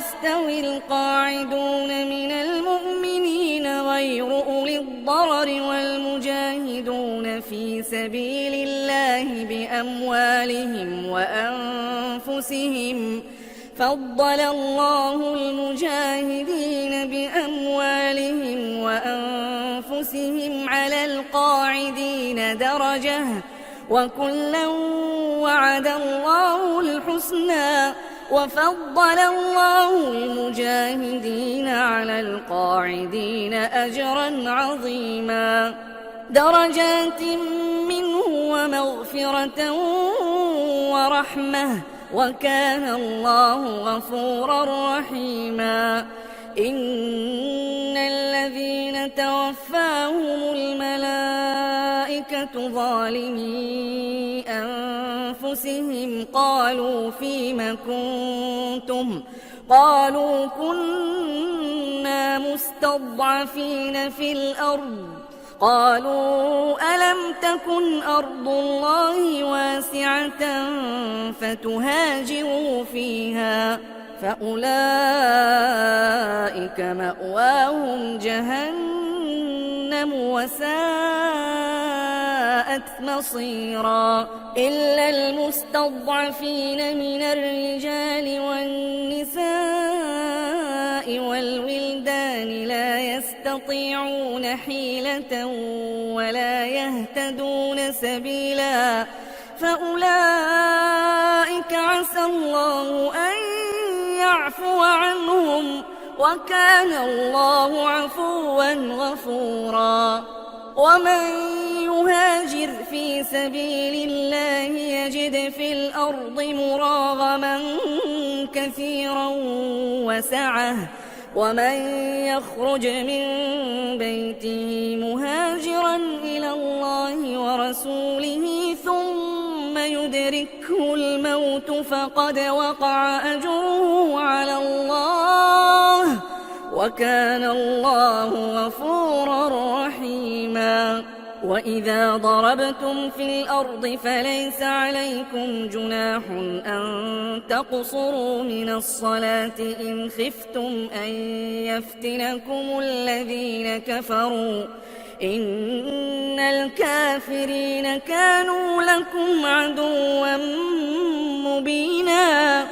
يستوي القاعدون من المؤمنين غير أولي الضرر والمجاهدون في سبيل الله بأموالهم وأنفسهم. فضل الله المجاهدين بأموالهم وأنفسهم على القاعدين درجة، وكلا وعد الله الحسنى، وفضل الله المجاهدين على القاعدين أجرا عظيما، درجات منه ومغفرة ورحمة، وكان الله غفورا رحيما. إن الذين توفاهم الملائكة ظالمي أنفسهم قالوا فيم كنتم؟ قالوا كنا مستضعفين في الأرض. قالوا ألم تكن أرض الله واسعة فتهاجروا فيها، فأولئك مأواهم جهنم وساءت مصيرا. إلا المستضعفين من الرجال والنساء والولدان لا يستطيعون حيلة ولا يهتدون سبيلا، فأولئك عسى الله أن يعفو عنهم، وكان الله عفوا غفورا. ومن يهاجر في سبيل الله يجد في الأرض مراغما كثيرا وسعة، ومن يخرج من بيته مهاجرا إلى الله ورسوله ثم يدركه الموت فقد وقع أجره على الله، وكان الله غفورا رحيما. وإذا ضربتم في الأرض فليس عليكم جناح أن تقصروا من الصلاة إن خفتم أن يفتنكم الذين كفروا، إن الكافرين كانوا لكم عدوا مبينا.